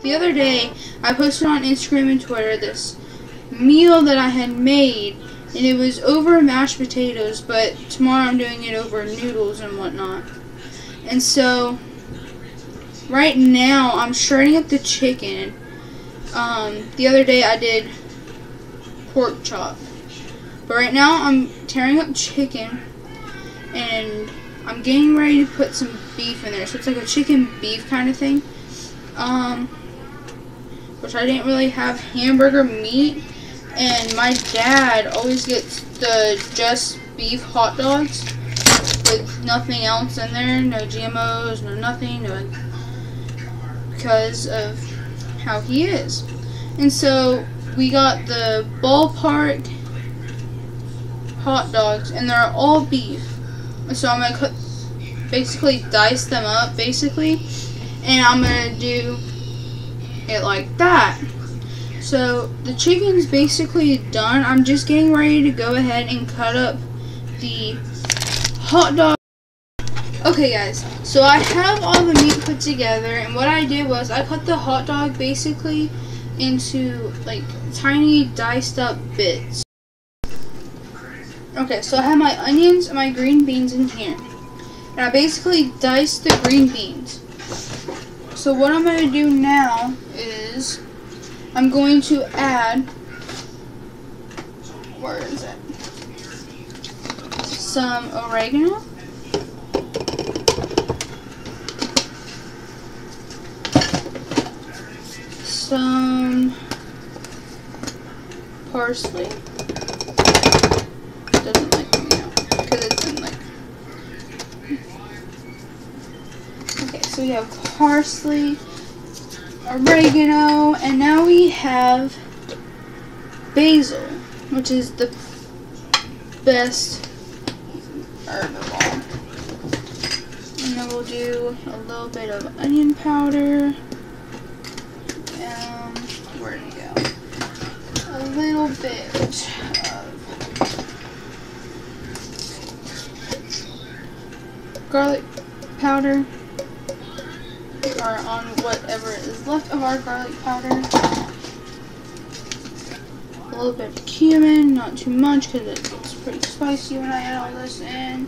the other day I posted on Instagram and Twitter this meal that I had made, and it was over mashed potatoes, but tomorrow I'm doing it over noodles and whatnot. And so right now I'm shredding up the chicken. The other day I did pork chop, but right now I'm tearing up chicken and I'm getting ready to put some beef in there. So it's like a chicken beef kind of thing. Which I didn't really have hamburger meat, and my dad always gets the just beef hot dogs with nothing else in there, no GMOs, no nothing, no, because of how he is. And so we got the ballpark hot dogs, and they're all beef. So I'm gonna basically dice them up, basically, and I'm gonna do it like that. So the chicken's basically done. I'm just getting ready to go ahead and cut up the hot dog. Okay guys, so I have all the meat put together, and what I did was I cut the hot dog basically into like tiny diced up bits. Okay, so I have my onions and my green beans in here, and I basically diced the green beans. So what I'm going to do now is I'm going to add, where is it? Some oregano. Some parsley. Doesn't like coming out because it's in like. Okay, so we have parsley, oregano, and now we have basil, which is the best herb of all. And then we'll do a little bit of onion powder. Where did it go? A little bit of garlic powder, or on whatever is left of our garlic powder. A little bit of cumin, not too much because it gets pretty spicy when I add all this in.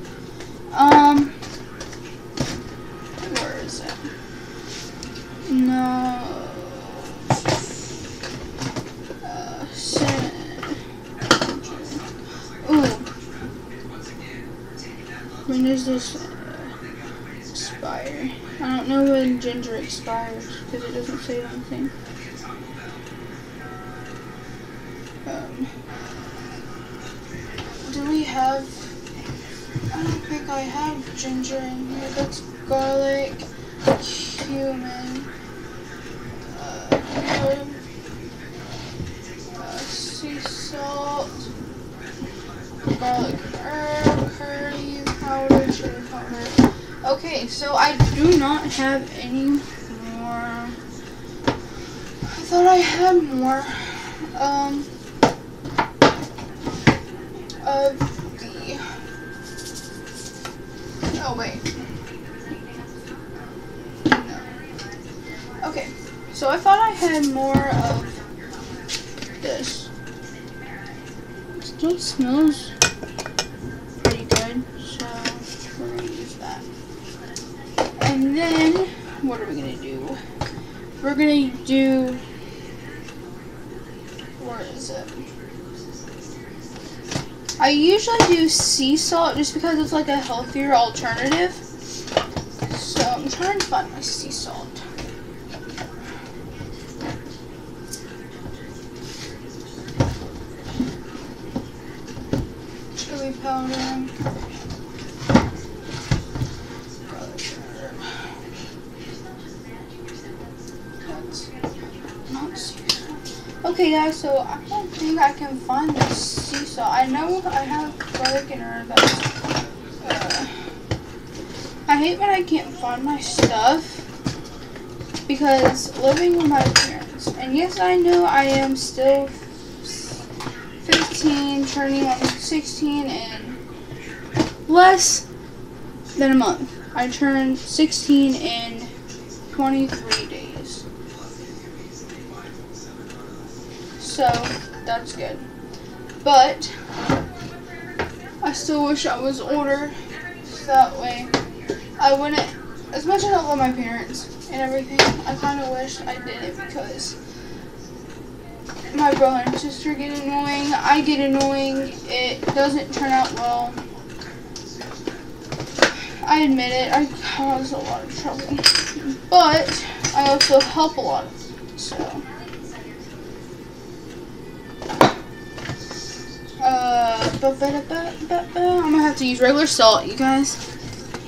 Where is it? No. When does this expire? I don't know when ginger expires because it doesn't say anything. Do we have? I don't think I have ginger in here. That's garlic, cumin, sea salt, garlic herb, curry powder, chili powder. Okay, so I do not have any more. I thought I had more of the. Oh wait. No. Okay, so I thought I had more of this. It still smells pretty good, so we're gonna use that. And then, what are we gonna do? We're gonna do, where is it? I usually do sea salt just because it's like a healthier alternative. So I'm trying to find my sea salt. Chili powder. Okay guys, so I don't think I can find this sea salt. I know I have garlic and herb. I hate when I can't find my stuff because living with my parents. And yes, I know I am still 15, turning on 16 in less than a month. I turned 16 in 23 days. So that's good. But I still wish I was older, so that way I wouldn't, as much as I love my parents and everything, I kind of wish I didn't, because my brother and sister get annoying, I get annoying, it doesn't turn out well. I admit it, I cause a lot of trouble, but I also help a lot, so. I'm gonna have to use regular salt, you guys.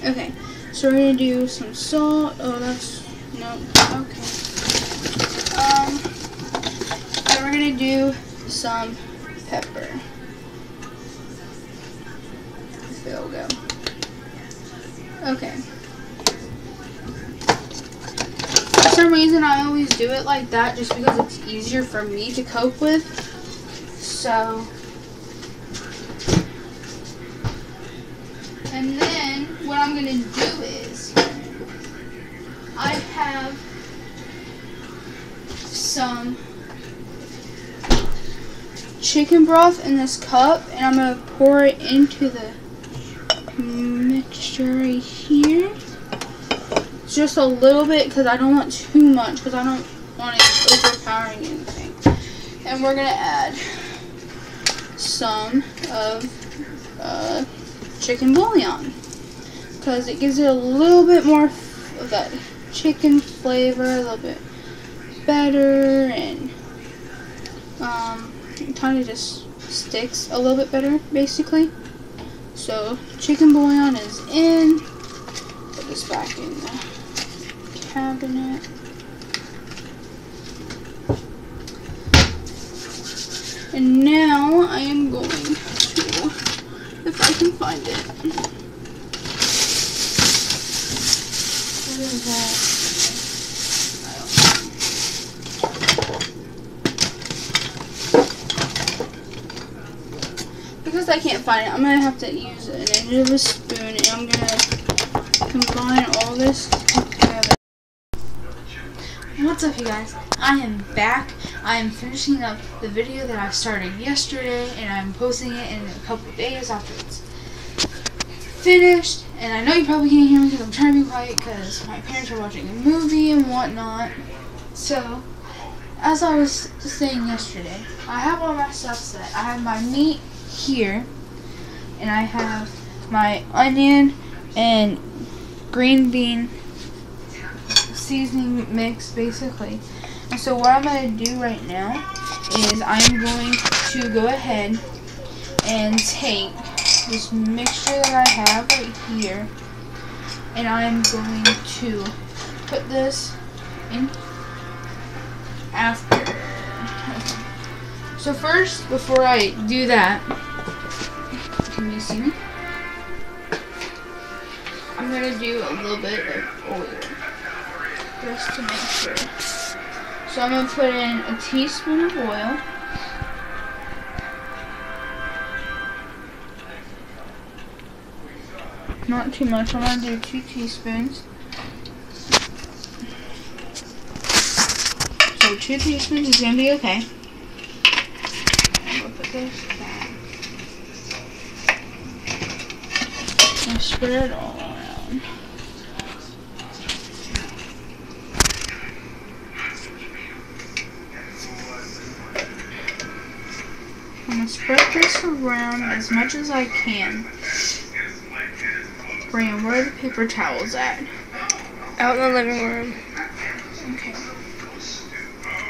Okay, so we're gonna do some salt. Oh, that's, no, okay. And we're gonna do some pepper. There we go. Okay. For some reason, I always do it like that just because it's easier for me to cope with. So, and then what I'm gonna do is I have some chicken broth in this cup, and I'm gonna pour it into the mixture right here. Just a little bit, because I don't want too much, because I don't want it overpowering anything. And we're gonna add some of chicken bouillon, because it gives it a little bit more of that chicken flavor, a little bit better, and it kind of just sticks a little bit better, basically. So chicken bouillon is in. Put this back in the cabinet. And now I am going to, if I can find it. What is that? Because I can't find it, I'm going to have to use an edge of a spoon, and I'm going to combine all this together. What's up, you guys? I am back. I am finishing up the video that I started yesterday, and I'm posting it in a couple days after it's finished. And I know you probably can't hear me because I'm trying to be quiet because my parents are watching a movie and whatnot. So, as I was saying yesterday, I have all my stuff set. I have my meat here, and I have my onion and green bean seasoning mix, basically. And so what I'm going to do right now is I'm going to go ahead and take this mixture that I have right here, and I'm going to put this in after. Okay. So first, before I do that, can you see me? I'm going to do a little bit of oil just to make sure. So I'm going to put in a teaspoon of oil. Not too much. I'm going to do 2 teaspoons. So 2 teaspoons is going to be okay. I'm going to put this back. And spread it all around. I'm going to spread this around as much as I can. Brian, where are the paper towels at? Out in the living room. Okay.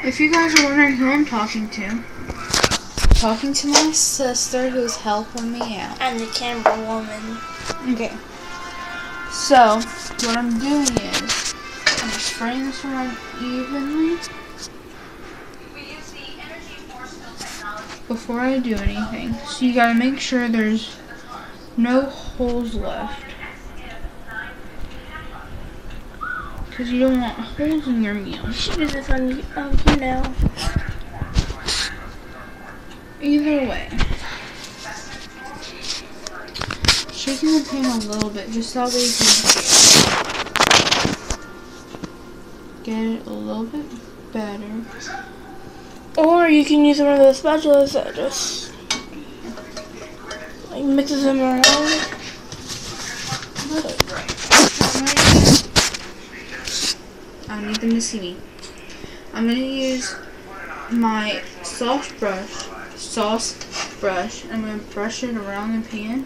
If you guys are wondering who I'm talking to my sister who's helping me out. I'm the camera woman. Okay. So, what I'm doing is, I'm spraying this around evenly before I do anything. So you gotta make sure there's no holes left, because you don't want holes in your meal. You should do this on you know. Either way, shaking the pan a little bit just so that you can get it a little bit better. Or you can use one of those spatulas that just like mixes them around. I don't need them to see me. I'm gonna use my sauce brush. I'm gonna brush it around the pan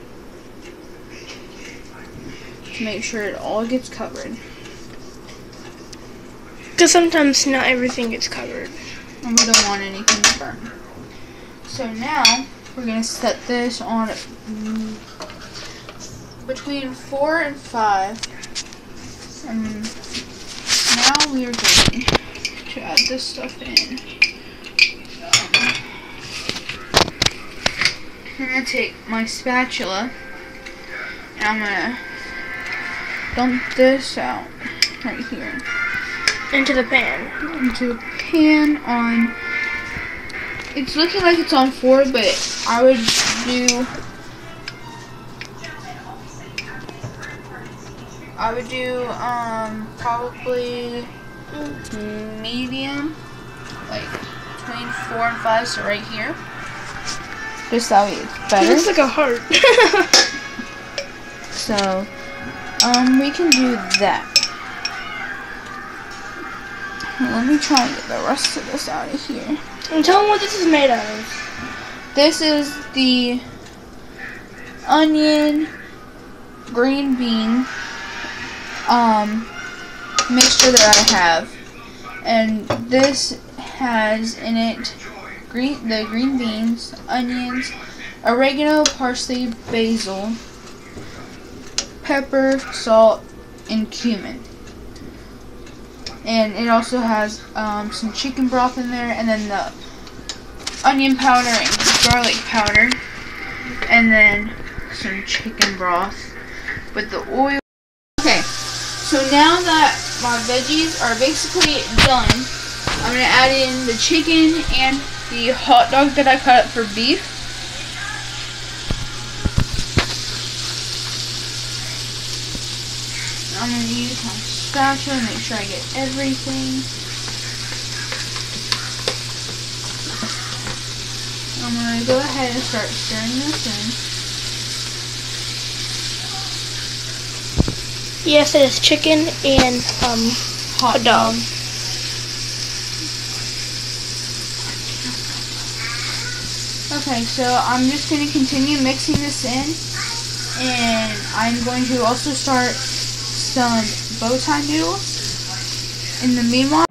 to make sure it all gets covered. Because sometimes not everything gets covered. And we don't want anything to burn. So now we're gonna set this on between 4 and 5. And now we are going to add this stuff in. I'm gonna take my spatula and I'm gonna dump this out right here Into the pan. into a pan on. It's looking like it's on 4, but I would do probably medium, like between 4 and 5, so right here. Just that way it's It better. looks like a heart. So, we can do that. Let me try and get the rest of this out of here. And tell them what this is made out of. This is the onion, green bean mixture that I have. And this has in it the green beans, onions, oregano, parsley, basil, pepper, salt, and cumin. And it also has some chicken broth in there, and then the onion powder and garlic powder, and then some chicken broth with the oil. Okay, so now that my veggies are basically done, I'm going to add in the chicken and the hot dog that I cut up for beef. I'm going to use my spatula to make sure I get everything. I'm going to go ahead and start stirring this in. Yes, it is chicken and hot dog. Okay, so I'm just going to continue mixing this in, and I'm going to also start some bow tie noodles. In the meanwhile,